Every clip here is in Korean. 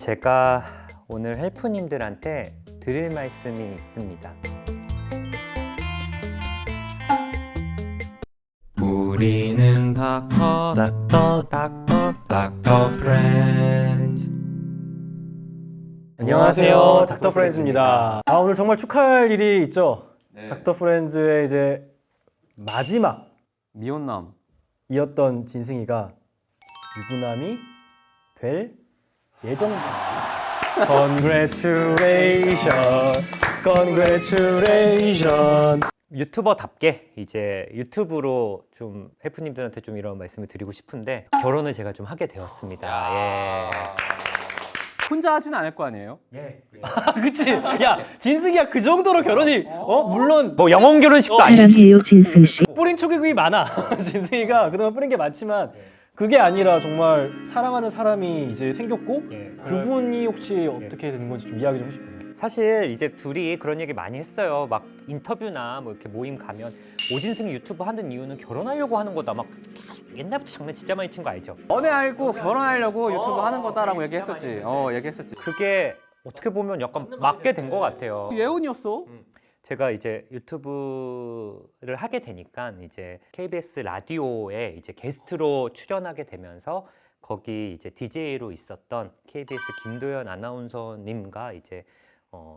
제가 오늘 헬프님들한테 드릴 말씀이 있습니다. 우리는 닥터 프렌즈. 안녕하세요, 닥터 프렌즈입니다. 오늘 정말 축하할 일이 있죠. 닥터 프렌즈의 이제 마지막 미혼남이었던 진승이가 유부남이 될 예정입니다. Congratulations, congratulations. 유튜버답게 이제 유튜브로 좀 헬프님들한테 좀 이런 말씀을 드리고 싶은데 결혼을 제가 좀 하게 되었습니다. 예. 혼자 하진 않을 거 아니에요? 그치? 야, 진승이야 그 정도로 결혼이 물론 뭐 영혼 결혼식도 아니고 사랑해요 진승 씨. 뿌린 축의금이 많아. 진승이가 그동안 뿌린 게 많지만 그게 아니라 정말 사랑하는 사람이 이제 생겼고 그분이 혹시 어떻게 되는 건지 좀 이야기 좀 해주세요. 사실 이제 둘이 그런 얘기 많이 했어요. 막 인터뷰나 뭐 이렇게 모임 가면 오진승이 유튜브 하는 이유는 결혼하려고 하는 거다. 막 계속 옛날부터 장난 진짜 많이 친 거 알죠? 연애 알고 결혼하려고 유튜브 하는 거다라고 얘기했었지. 얘기했었지. 그게 어떻게 보면 약간 맞게 된 거 같아요. 예언이었어. 제가 이제 유튜브를 하게 되니까 이제 KBS 라디오에 이제 게스트로 출연하게 되면서 거기 이제 DJ로 있었던 KBS 김도연 아나운서님과 이제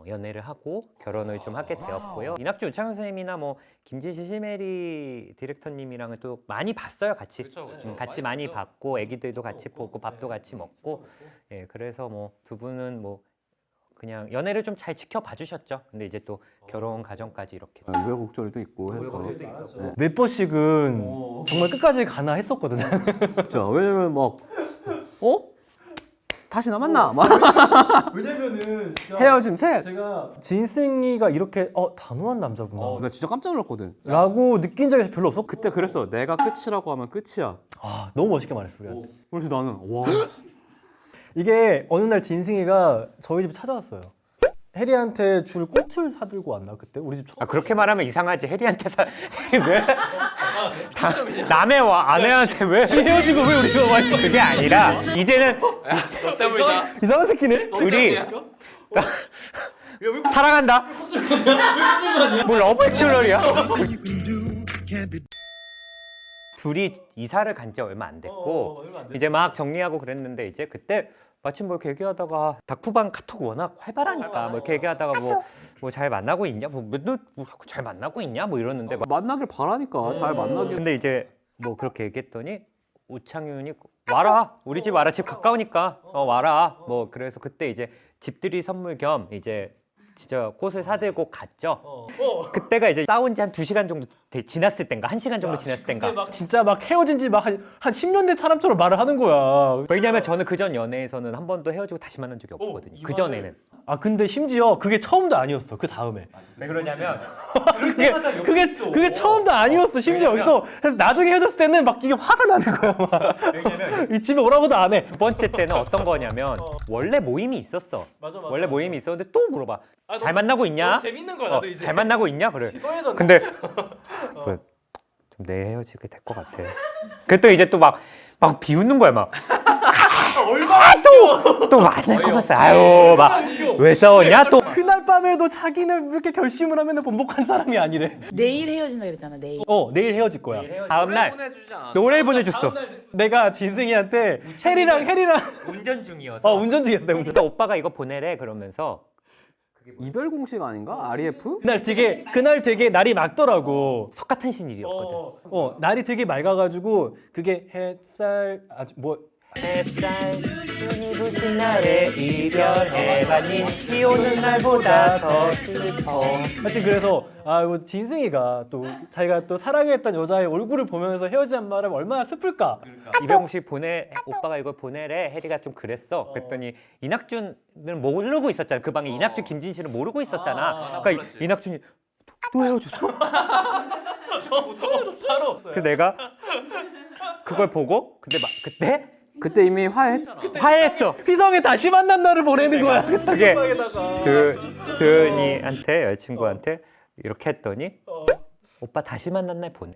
연애를 하고 결혼을 좀 하게 되었고요. 이낙주 우창 선생님이나 뭐 김진실 시메리 디렉터님이랑은 또 많이 봤어요, 같이. 같이 많이 봤고, 애기들도 같이 보고, 밥도 같이 먹고. 예, 그래서 뭐 두 분은 뭐 그냥 연애를 좀 잘 지켜봐 주셨죠. 근데 이제 또 결혼 과정까지 이렇게. 우여곡절도 있고 해서. 몇 번씩은 정말 끝까지 가나 했었거든요. 진짜 왜냐면 막 다시 남았나? 막 왜냐면은 진짜 헤어짐 셋. 제가 진승이가 이렇게 단호한 남자구나 나 진짜 깜짝 놀랐거든. 라고 느낀 적이 별로 없었고 그때 그랬어. 내가 끝이라고 하면 끝이야. 너무 멋있게 말했어 우리한테. 그래서 나는 와. 이게 어느 날 진승이가 저희 집 찾아왔어요. 혜리한테 줄 꽃을 사들고 왔나 그때? 우리 집 처음. 그렇게 말하면 이상하지. 혜리한테 혜리 왜? 남의 아내한테 왜? 헤어지고 왜 우리가 와 있어? 그게 아니라 이제는 이상한 새끼네? 둘이 사랑한다. 뭘 러브 액츄얼이야? 둘이 이사를 간 지 얼마 안 됐고 이제 막 정리하고 그랬는데 이제 그때 마침 뭐 이렇게 얘기하다가 닥푸방 카톡 워낙 활발하니까 뭐 이렇게 얘기하다가 뭐 잘 만나고 있냐? 뭐 맨날 뭐 잘 만나고 있냐? 뭐 이러는데 막 만나길 바라니까 잘 만나길. 근데 이제 뭐 그렇게 얘기했더니 우창윤이 와라 우리 집 와라 집 가까우니까 와라 뭐 그래서 그때 이제 집들이 선물 겸 이제 진짜 꽃을 사들고 갔죠. 그때가 이제 싸운 지 한 2시간 정도 지났을 땐가 1시간 정도 지났을 땐가. 진짜 막 헤어진 지 막 한 10년 된 사람처럼 말을 하는 거야. 왜냐면 저는 그전 연애에서는 한 번도 헤어지고 다시 만난 적이 없거든요. 그전에는. 근데 심지어 그게 처음도 아니었어. 그 다음에. 왜 그러냐면 그게 처음도 아니었어. 심지어 여기서 나중에 헤어졌을 때는 막 이게 화가 나는 거야. 막. 이 집에 오라고도 안 해. 두 번째 때는 어떤 거냐면 원래 모임이 있었어. 원래 모임이 있었는데 또 물어봐. 잘 만나고 있냐? 재밌는 거야 나도 이제. 잘 만나고 있냐? 그래. 시도해줬네. 근데 좀 내일 헤어지게 될 것 같아. 그랬더니 이제 또 막 비웃는 거야 막. 또 만날 거면서 아유 막 왜 싸웠냐 또. 그날 밤에도 자기는 이렇게 결심을 하면 번복한 사람이 아니래. 내일 헤어진다 그랬잖아. 내일. 내일 헤어질 거야. 다음날 노래를 보내줬어. 내가 진승이한테 혜리랑 운전 중이어서. 운전 중이었어요. 운전. 그러니까 오빠가 이거 보내래 그러면서 이별 공식 아닌가? REF? 그날 되게 날이 맑더라고. 석가탄신 일이었거든. 날이 되게 맑아가지고 그게 햇살 햇살 눈이 부신 날에 이별해봤니 비 오는 날보다 더 슬퍼. 하여튼 그래서 이거 진승이가 또 자기가 또 사랑했던 여자의 얼굴을 보면서 헤어지자는 말을 얼마나 슬플까. 이병식 오빠가 이걸 보내래. 혜리가 좀 그랬어. 그랬더니 이낙준은 모르고 있었잖아. 그 방에 이낙준 김진실은 모르고 있었잖아. 그러니까 이낙준이 또 헤어졌어? 그 내가 그걸 보고 근데 그때 이미 화해했잖아. 화해했어. 휘성에 다시 만난 날을 보내는 거야. 그게 도연이한테 여자친구한테 이렇게 했더니 오빠 다시 만난 날 보내.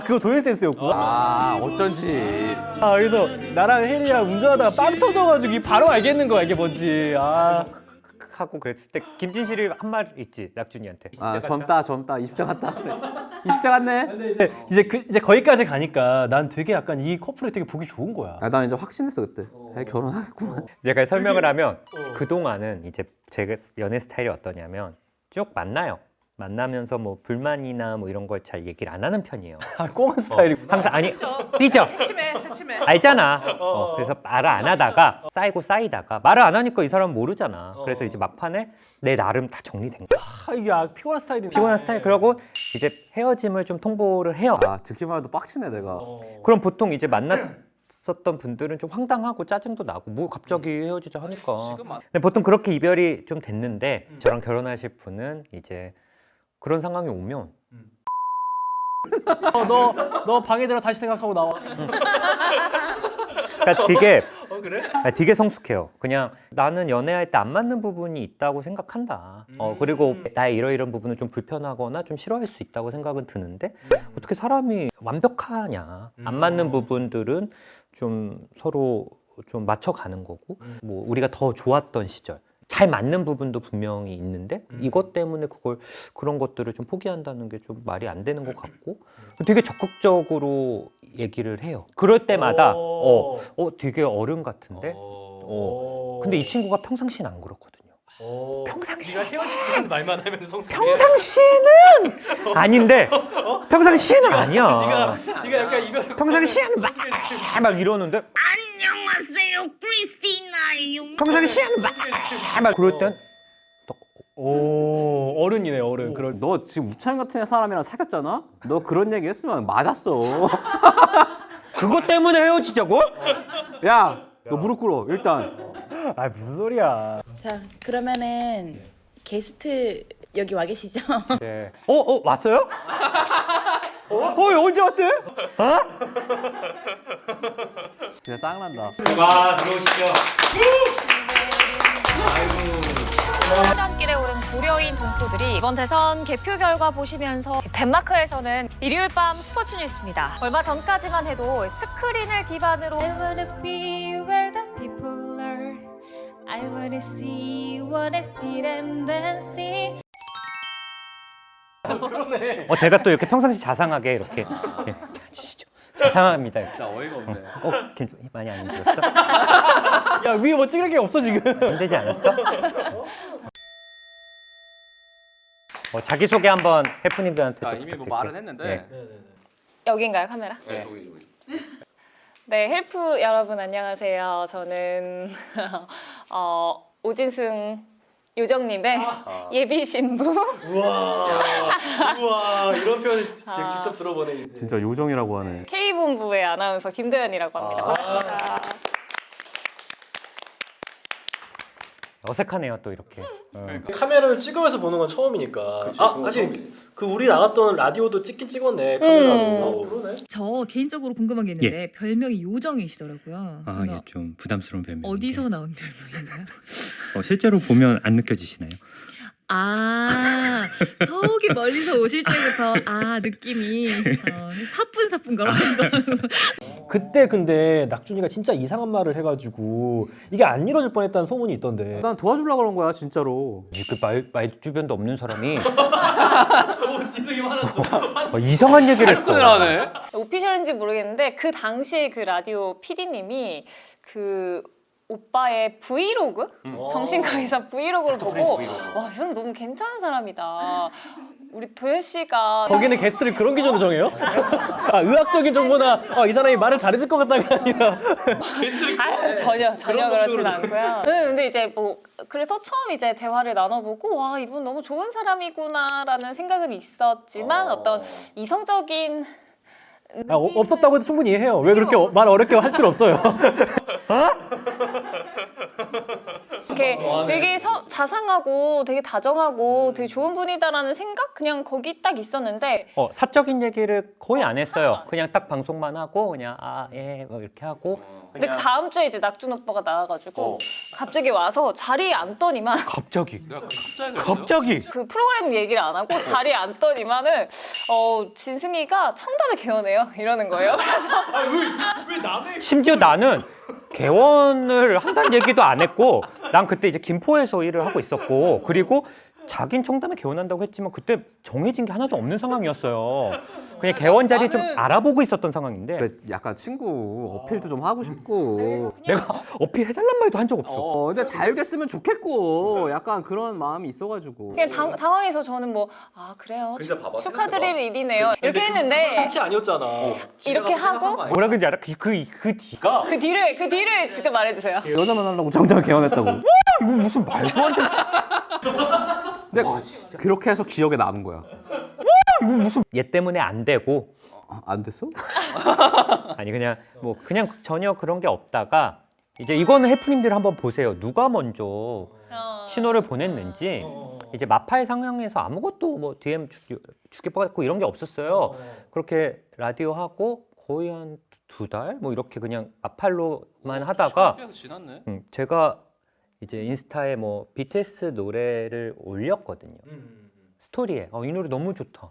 그거 도현 센스였구나. 아 어쩐지. 그래서 나랑 혜리랑 운전하다가 빵 터져가지고 바로 알겠는 거야 이게 뭔지. 하고 그랬을 때 김진실이 한 말 있지 낙준이한테. 아 젊다 20대 같다. 그래. 20대 같네. 이제 거기까지 가니까 난 되게 약간 이 커플이 되게 보기 좋은 거야. 난 이제 확신했어 그때. 결혼하겠구만. 제가 설명을 하면 그동안은 이제 제 연애 스타일이 어떠냐면 쭉 만나요. 만나면서 뭐 불만이나 뭐 이런 걸 잘 얘기를 안 하는 편이에요. 꽁한 스타일이구나. 항상 아니 삐져. 새침해. 알잖아. 그래서 말을 안 하다가 쌓이다가 말을 안 하니까 이 사람은 모르잖아. 그래서 이제 막판에 내 나름 다 정리된 거야. 이게 피곤한 스타일이네. 피곤한 스타일. 그러고 이제 헤어짐을 좀 통보를 해요. 듣기만 해도 빡치네 내가. 그럼 보통 이제 만났었던 분들은 좀 황당하고 짜증도 나고 뭐 갑자기 헤어지자 하니까. 근데 보통 그렇게 이별이 좀 됐는데 저랑 결혼하실 분은 이제 그런 상황이 오면 너 방에 들어 다시 생각하고 나와. 그러니까 되게 그래? 되게 성숙해요. 그냥 나는 연애할 때 안 맞는 부분이 있다고 생각한다. 그리고 나의 이런 부분은 좀 불편하거나 좀 싫어할 수 있다고 생각은 드는데 어떻게 사람이 완벽하냐. 안 맞는 부분들은 좀 서로 좀 맞춰가는 거고 뭐 우리가 더 좋았던 시절 잘 맞는 부분도 분명히 있는데 이것 때문에 그런 것들을 좀 포기한다는 게 좀 말이 안 되는 것 같고 되게 적극적으로 얘기를 해요. 그럴 때마다 되게 어른 같은데 근데 이 친구가 평상시엔 안 그렇거든요. 평상시에 헤어지자는 말만 하면 평상시에는 아닌데 평상시에는 아니야. 네가 약간 이거 평상시에는 막 이러는데 안녕하세요, 크리스티나예요. 평상시에는 막 그럴 땐 어른이네 어른. 그럴 너 지금 우찬 같은 사람이랑 사귀었잖아? 너 그런 얘기 했으면 맞았어. 그것 때문에 헤어지자고? 야, 너 무릎 꿇어 일단. 무슨 소리야. 자, 그러면은 게스트 여기 와 계시죠? 네. 왔어요? 언제 왔대? 진짜 짱난다. 와 들어오시죠. 출연길에 오른 고려인 동포들이 이번 대선 개표 결과 보시면서 덴마크에서는 일요일 밤 스포츠 뉴스입니다. 얼마 전까지만 해도 스크린을 기반으로 I wanna be where the people are. I wanna see what I see them dancing. 제가 또 이렇게 평상시 자상하게 이렇게 앉으시죠. 자상합니다. 진짜 어이가 없네. 많이 안 힘들었어? 야 위에 뭐 찍을 게 없어 지금. 힘들지 않았어? 자기소개 한번 헬프님들한테 좀 이미 뭐 부탁드릴게요. 말은 했는데. 네. 여긴가요, 카메라? 네, 저기. 네, 헬프 여러분 안녕하세요. 저는 오진승 요정님의 예비 신부. 우와 이런 표현 직접 들어보네. 진짜 요정이라고 하네. K본부의 아나운서 김도연이라고 합니다. 반갑습니다. 어색하네요 또 이렇게. 카메라를 찍으면서 보는 건 처음이니까. 사실 그 우리 나갔던 라디오도 찍긴 찍었네 카메라로. 그러네. 저 개인적으로 궁금한 게 있는데 별명이 요정이시더라고요. 예, 좀 부담스러운 별명. 어디서 나온 별명인가요? 실제로 보면 안 느껴지시나요? 저기 멀리서 오실 때부터 느낌이 사뿐사뿐 걸어가시더라고요. 그때 근데 낙준이가 진짜 이상한 말을 해가지고 이게 안 이루어질 뻔했다는 소문이 있던데. 난 도와주려고 그런 거야 진짜로. 말 주변도 없는 사람이 지능이 많았어. 이상한 얘기를 했어. 하네. 오피셜인지 모르겠는데 그 당시에 그 라디오 PD님이 그 오빠의 브이로그? 정신과 의사 브이로그를 보고 와, 이 사람 너무 괜찮은 사람이다. 우리 도현 씨가 거기는 게스트를 그런 기준으로 정해요? 의학적인 정보나 이 사람이 말을 잘해줄 것 같다가 아니라. 전혀 그렇진 않고요. 근데 이제 뭐 그래서 처음 이제 대화를 나눠보고 와, 이분 너무 좋은 사람이구나라는 생각은 있었지만 어떤 이성적인 없었다고 해도 충분히 이해해요. 왜 그렇게 말 어렵게 할 필요 없어요. 이렇게 되게 자상하고 되게 다정하고 되게 좋은 분이다라는 생각 그냥 거기 딱 있었는데 사적인 얘기를 거의 안 했어요. 그냥 딱 방송만 하고 그냥 뭐 이렇게 하고. 근데 그 다음 주에 이제 낙준 오빠가 나와가지고 갑자기 와서 자리에 앉더니만 갑자기 그 프로그램 얘기를 안 하고 자리에 앉더니만은 진승이가 청담에 개원해요 이러는 거예요. 그래서 심지어 나는 개원을 한다는 얘기도 안 했고 난 그때 이제 김포에서 일을 하고 있었고 그리고 자긴 청담에 개원한다고 했지만 그때 정해진 게 하나도 없는 상황이었어요. 그냥 개원 자리 좀 알아보고 있었던 상황인데 그 약간 친구 어필도 좀 하고 싶고. 내가 어필해달란 말도 한 적 없어. 근데 잘 됐으면 좋겠고 약간 그런 마음이 있어가지고. 그냥 당황해서 저는 뭐 그래요 축하드릴 일이네요 이렇게 했는데 끝이 아니었잖아. 이렇게 하고 뭐라 그런지 알아? 그 뒤가 그 뒤를 직접 말해주세요. 여자 만나려고 정장 개원했다고. 이거 무슨 말도 안 돼. 근데 그렇게 해서 기억에 남은 거야. 이거 무슨 얘 때문에 안 되고 안 됐어? 아니 그냥 전혀 그런 게 없다가 이제 이거는 해프님들 한번 보세요. 누가 먼저 신호를 보냈는지 이제 마파의 상황에서 아무것도 뭐 DM 주겠받고 이런 게 없었어요. 그렇게 라디오 하고 거의 한 2달 뭐 이렇게 그냥 마팔로만 하다가 제가 이제 인스타에 뭐 BTS 노래를 올렸거든요. 스토리에 이 노래 너무 좋다.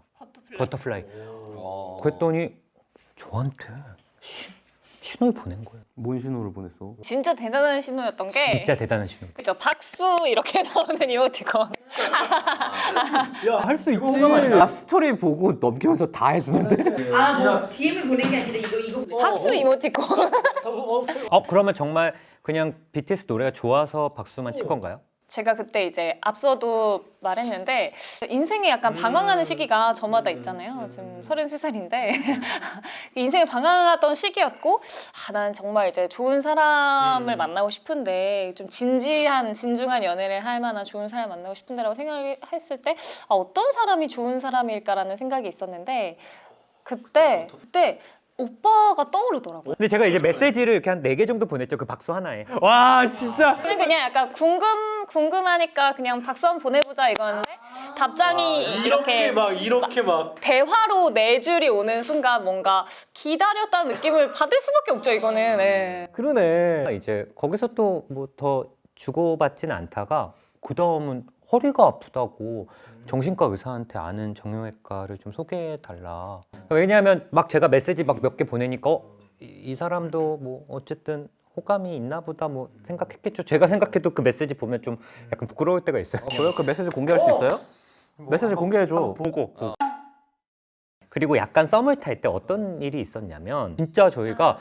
버터플라이. 그랬더니 저한테 신호를 보낸 거예요. 뭔 신호를 보냈어? 진짜 대단한 신호였던 게 진짜 대단한 신호. 그죠 박수 이렇게 나오는 이모티콘. 야, 할 수 있지. 나 스토리 보고 넘기면서 다 해주는데? 뭐 DM을 보낸 게 아니라 이거 박수 이모티콘. 그러면 정말 그냥 BTS 노래가 좋아서 박수만 친 건가요? 제가 그때 이제 앞서도 말했는데 인생에 약간 방황하는 시기가 저마다 있잖아요. 지금 33살인데 인생에 방황하던 시기였고 난 정말 이제 좋은 사람을 만나고 싶은데 좀 진중한 연애를 할 만한 좋은 사람을 만나고 싶은데라고 생각을 했을 때 어떤 사람이 좋은 사람일까라는 생각이 있었는데 그때 오빠가 떠오르더라고요. 근데 제가 이제 메시지를 이렇게 한 4개 정도 보냈죠. 그 박수 하나에. 와, 진짜. 그냥 약간 궁금하니까 그냥 박수 한번 보내보자 이거였는데 답장이 이렇게 막 대화로 4줄이 오는 순간 뭔가 기다렸다는 느낌을 받을 수밖에 없죠 이거는. 네. 그러네. 이제 거기서 또 뭐 더 주고받지는 않다가 그 다음은 허리가 아프다고 정신과 의사한테 아는 정형외과를 좀 소개해달라. 왜냐하면 막 제가 메시지 막 몇 개 보내니까 이 사람도 뭐 어쨌든 호감이 있나 보다 뭐 생각했겠죠. 제가 생각해도 그 메시지 보면 좀 약간 부끄러울 때가 있어요. 뭐야? 그 메시지 공개할 수 있어요? 메시지 공개해줘. 보고. 그리고 약간 썸을 탈 때 어떤 일이 있었냐면 진짜 저희가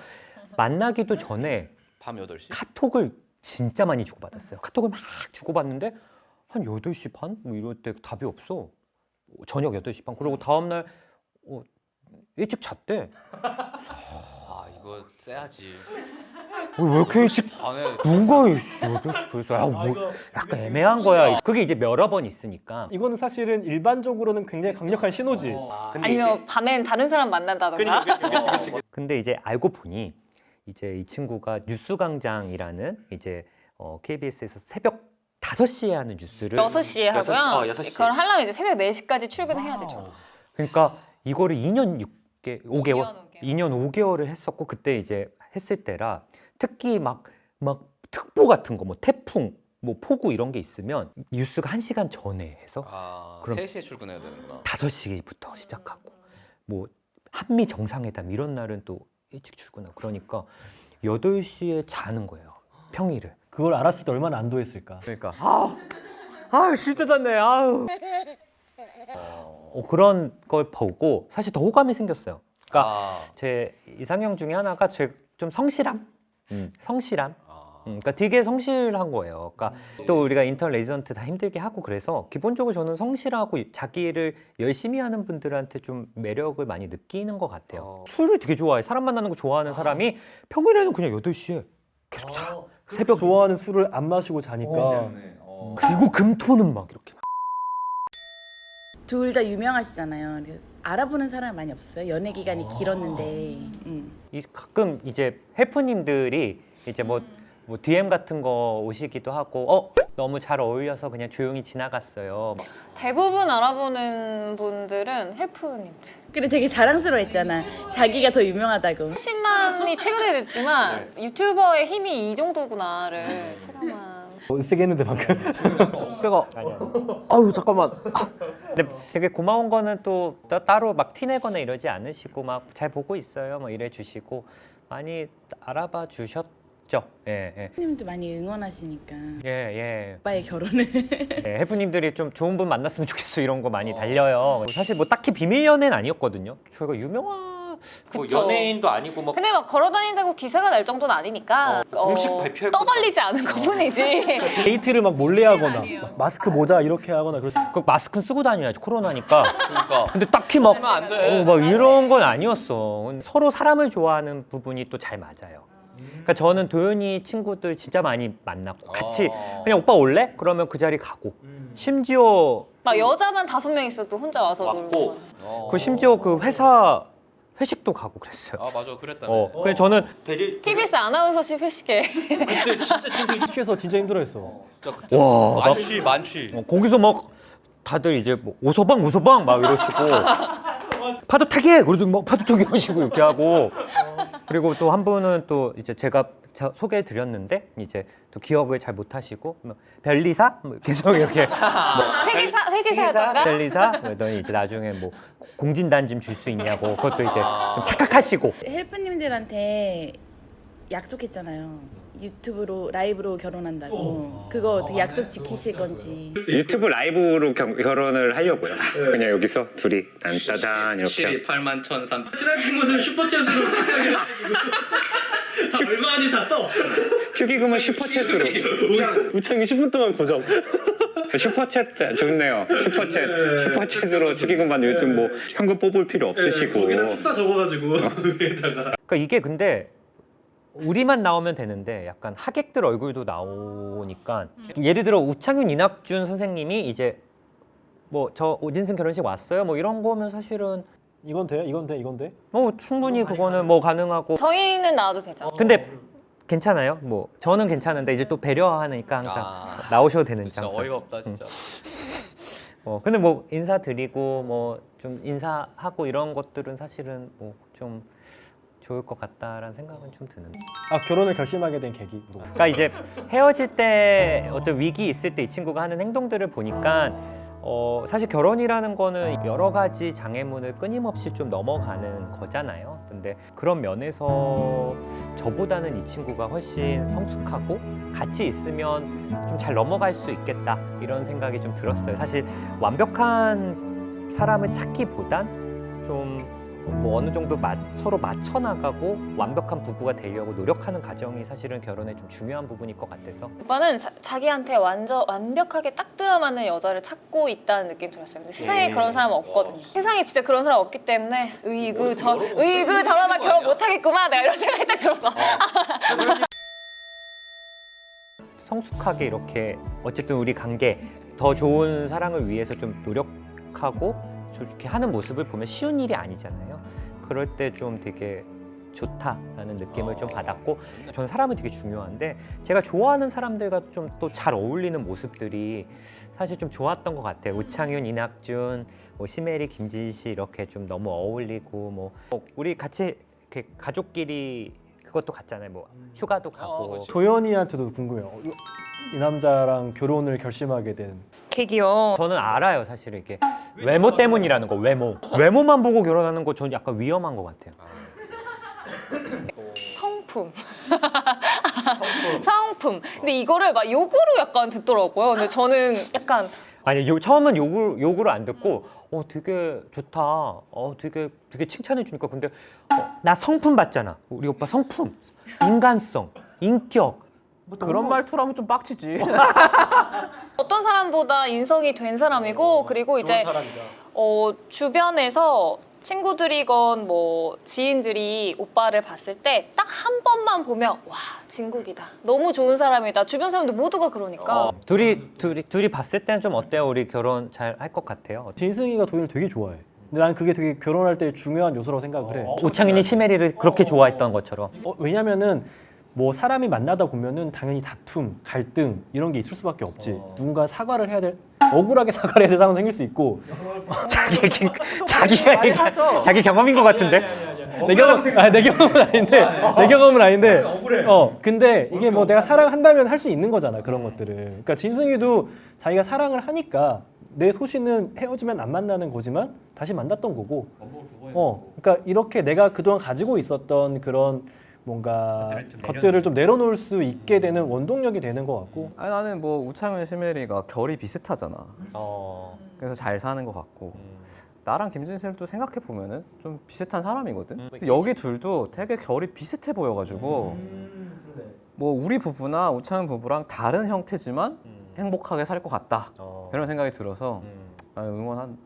만나기도 전에 밤 8시? 카톡을 진짜 많이 주고받았어요. 카톡을 막 주고받는데 한 8시 반? 뭐 이럴 때 답이 없어. 저녁 8시 반. 그리고 다음날 일찍 잤대. 이거 쎄야지. 왜 이렇게 일찍 밤에 누가 8시 그래서 뭐 약간 애매한 거야. 그게 이제 여러 번 있으니까. 이거는 사실은 일반적으로는 굉장히 강력한 신호지. 아니면 밤엔 다른 사람 만난다던가. 근데 이제 알고 보니 이제 이 친구가 뉴스광장이라는 이제 KBS에서 새벽 5시에 하는 뉴스를 6시에 하고요. 6시. 그걸 하려면 이제 새벽 4시까지 출근해야 되죠. 그러니까 이거를 2년 5개월을 했었고 그때 이제 했을 때라 특히 막 특보 같은 거 뭐 태풍 뭐 폭우 이런 게 있으면 뉴스가 1시간 전에 해서 그럼 3시에 출근해야 되는구나. 5시부터 시작하고 뭐 한미 정상회담 이런 날은 또 일찍 출근하고 그러니까 8시에 자는 거예요. 평일을. 그걸 알았을 때 얼마나 안도했을까. 그러니까 진짜 잤네. 아우. 그런 걸 보고 사실 더 호감이 생겼어요. 그러니까 제 이상형 중에 하나가 좀 성실함. 성실함. 그러니까 되게 성실한 거예요. 그러니까 또 우리가 인턴 레지던트 다 힘들게 하고 그래서 기본적으로 저는 성실하고 자기를 열심히 하는 분들한테 좀 매력을 많이 느끼는 것 같아요. 술을 되게 좋아해. 사람 만나는 거 좋아하는 사람이 평일에는 그냥 8시에 계속 자. 새벽 좋아하는 술을 안 마시고 자니까. 그리고 금토는 막 이렇게. 둘 다 유명하시잖아요. 알아보는 사람이 많이 없었어요. 연애 기간이 길었는데. 가끔 이제 셰프님들이 이제 뭐 뭐 DM 같은 거 오시기도 하고 너무 잘 어울려서 그냥 조용히 지나갔어요. 대부분 알아보는 분들은 헬프님들. 그래 되게 자랑스러워했잖아. 자기가 더 유명하다고. 10만이 최근에 됐지만 유튜버의 힘이 이 정도구나를 체감한. 세게 했는데 방금. 내가 아유 잠깐만. 근데 되게 고마운 거는 또 따로 막 티내거나 이러지 않으시고 막 잘 보고 있어요. 뭐 이래 주시고 많이 알아봐 주셨죠. 예. 님도 많이 응원하시니까 예. 오빠의 결혼을. 네, 해프님들이 좀 좋은 분 만났으면 좋겠어 이런 거 많이 달려요. 사실 뭐 딱히 비밀 연애는 아니었거든요. 저희가 유명한 뭐 그쵸. 연예인도 아니고 뭐 근데 막 걸어다닌다고 기사가 날 정도는 아니니까 공식 발표할 떠벌리지 않은 것뿐이지. 데이트를 막 몰래 하거나 막 마스크 모자 이렇게 하거나 그 마스크는 쓰고 다녀야지 코로나니까. 그러니까 근데 딱히 막, 하면 안 돼. 막 이런 건 아니었어. 서로 사람을 좋아하는 부분이 또 잘 맞아요. 그러니까 저는 도현이 친구들 진짜 많이 만났고 같이 그냥 오빠 올래? 그러면 그 자리 가고 심지어 막 여자만 5명 있어도 혼자 와서 왔고. 놀고. 그 심지어 그 회사 회식도 가고 그랬어요. 아 맞아 그랬다며. 그래서 저는 TBS 아나운서실 회식에 취해서 진짜 힘들어했어. 진짜 그때 와, 나- 많지. 거기서 막 다들 이제 뭐 오서방 막 이러시고 파도 타기 그래도 막 파도 타기 하시고 이렇게 하고 그리고 또 한 분은 또 이제 제가 소개해 드렸는데 이제 또 기억을 잘 못하시고 뭐 별리사 뭐 계속 이렇게 회계사였던가? 별리사 그러더니 이제 나중에 뭐 공진단 좀 줄 수 있냐고 그것도 이제 좀 착각하시고 헬프님들한테 약속했잖아요. 유튜브로 라이브로 결혼한다고. 그거 어떻게 약속 지키실 건지. 유튜브 라이브로 결혼을 하려고요. 그냥 여기서 둘이 딴따단 이렇게. 8만 1,300. 친한 친구들 슈퍼챗으로 얼마 안이 다 떠. 축의금은 슈퍼챗으로. 우창이 10분 동안 고정. 슈퍼챗 좋네요. 슈퍼챗으로 축의금 받는 요즘 뭐 현금 뽑을 필요 없으시고. 적어가지고 위에다가. 그러니까 이게 근데 우리만 나오면 되는데 약간 하객들 얼굴도 나오니까 예를 들어 우창윤 이낙준 선생님이 이제 뭐 저 오진승 결혼식 왔어요 뭐 이런 거면 사실은 이건 돼? 이건 돼? 충분히 그거는 뭐 가능하고 저희는 나와도 되죠. 근데 괜찮아요 뭐 저는 괜찮은데 이제 또 배려하니까 항상 나오셔도 되는지 진짜 항상 어이가 없다 진짜. 근데 뭐 인사드리고 뭐 좀 인사하고 이런 것들은 사실은 뭐 좀 좋을 것 같다라는 생각은 좀 드는데 아 결혼을 결심하게 된 계기. 그러니까 이제 헤어질 때 어떤 위기 있을 때 이 친구가 하는 행동들을 보니까 사실 결혼이라는 거는 여러 가지 장애물을 끊임없이 좀 넘어가는 거잖아요. 근데 그런 면에서 저보다는 이 친구가 훨씬 성숙하고 같이 있으면 좀 잘 넘어갈 수 있겠다 이런 생각이 좀 들었어요. 사실 완벽한 사람을 찾기보단 좀 뭐 어느 정도 서로 맞춰 나가고 완벽한 부부가 되려고 노력하는 과정이 사실은 결혼의 좀 중요한 부분일 것 같아서 오빠는 자기한테 완벽하게 딱 들어맞는 여자를 찾고 있다는 느낌이 들었어요. 근데 세상에 그런 사람은 없거든요. 세상에 진짜 그런 사람 없기 때문에 으이그 저러다 결혼 못하겠구만 내가 이런 생각이 딱 들었어. 성숙하게 이렇게 어쨌든 우리 관계 더 좋은 사랑을 위해서 좀 노력하고 이렇게 하는 모습을 보면 쉬운 일이 아니잖아요. 그럴 때 좀 되게 좋다라는 느낌을 좀 받았고 저는 사람은 되게 중요한데 제가 좋아하는 사람들과 좀 또 잘 어울리는 모습들이 사실 좀 좋았던 것 같아요. 우창윤, 이낙준, 뭐 심혜리, 김진씨 이렇게 좀 너무 어울리고 뭐 우리 같이 이렇게 가족끼리 그것도 갔잖아요. 뭐 휴가도 가고 도현이한테도 궁금해요. 이 남자랑 결혼을 결심하게 된. 계기요. 저는 알아요. 사실은 이게 외모 때문이라는 거. 외모만 보고 결혼하는 거 저는 약간 위험한 것 같아요. 성품. 근데 이거를 막 욕으로 약간 듣더라고요. 근데 저는 약간 아니 처음은 욕으로 안 듣고 되게 좋다. 되게 칭찬해 주니까 근데 나 성품 봤잖아. 우리 오빠 성품, 인간성, 인격. 그런 말투라면 좀 빡치지. 어떤 사람보다 인성이 된 사람이고 그리고 이제 주변에서 친구들이건 뭐 지인들이 오빠를 봤을 때 딱 한 번만 보면 와 진국이다 너무 좋은 사람이다 주변 사람들 모두가 그러니까 둘이 봤을 때는 좀 어때요? 우리 결혼 잘 할 것 같아요? 진승이가 도현이를 되게 좋아해. 근데 난 그게 되게 결혼할 때 중요한 요소라고 생각을 해. 오창윤이 심혜리를 그렇게 좋아했던 것처럼. 왜냐면은 뭐 사람이 만나다 보면은 당연히 다툼, 갈등 이런 게 있을 수밖에 없지. 누군가 사과를 해야 될 억울하게 사과를 해야 될 상황 생길 수 있고. 자기 경험인 것 같은데. 내 경험은 아닌데 내 경험은 아닌데 근데 이게 뭐 내가 사랑한다면 할 수 있는 거잖아 그런 것들을. 그러니까 진승이도 자기가 사랑을 하니까 내 소신은 헤어지면 안 만나는 거지만 다시 만났던 거고. 그러니까 이렇게 내가 그동안 가지고 있었던 그런 뭔가 것들을 좀 내려놓을 수 있게 되는 원동력이 되는 것 같고. 아니, 나는 뭐 우창현 시메리가 결이 비슷하잖아. 그래서 잘 사는 것 같고. 나랑 김진슬도 생각해 보면은 좀 비슷한 사람이거든. 근데 여기 둘도 되게 결이 비슷해 보여가지고 뭐 우리 부부나 우창현 부부랑 다른 형태지만 행복하게 살 것 같다. 이런 생각이 들어서 응원한.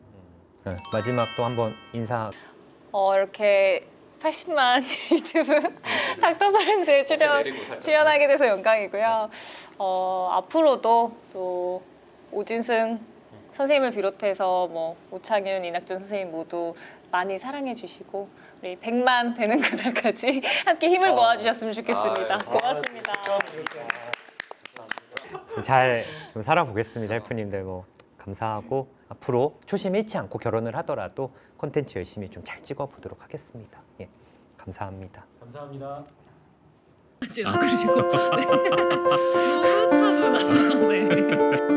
네, 마지막 또 한번 인사. 이렇게 80만 유튜브 닥터프렌즈에 출연하게 돼서 영광이고요. 앞으로도 또 오진승 선생님을 비롯해서 뭐 오창윤, 이낙준 선생님 모두 많이 사랑해 주시고 우리 100만 되는 그날까지 함께 힘을 모아주셨으면 좋겠습니다. 고맙습니다. 잘 좀 살아보겠습니다. 헬프님들 뭐 감사하고 앞으로 초심 잃지 않고 결혼을 하더라도 콘텐츠 열심히 좀 잘 찍어보도록 하겠습니다. 예, 감사합니다. 감사합니다. 지금 안 그러시고. 네. 너무 차분하다. 네.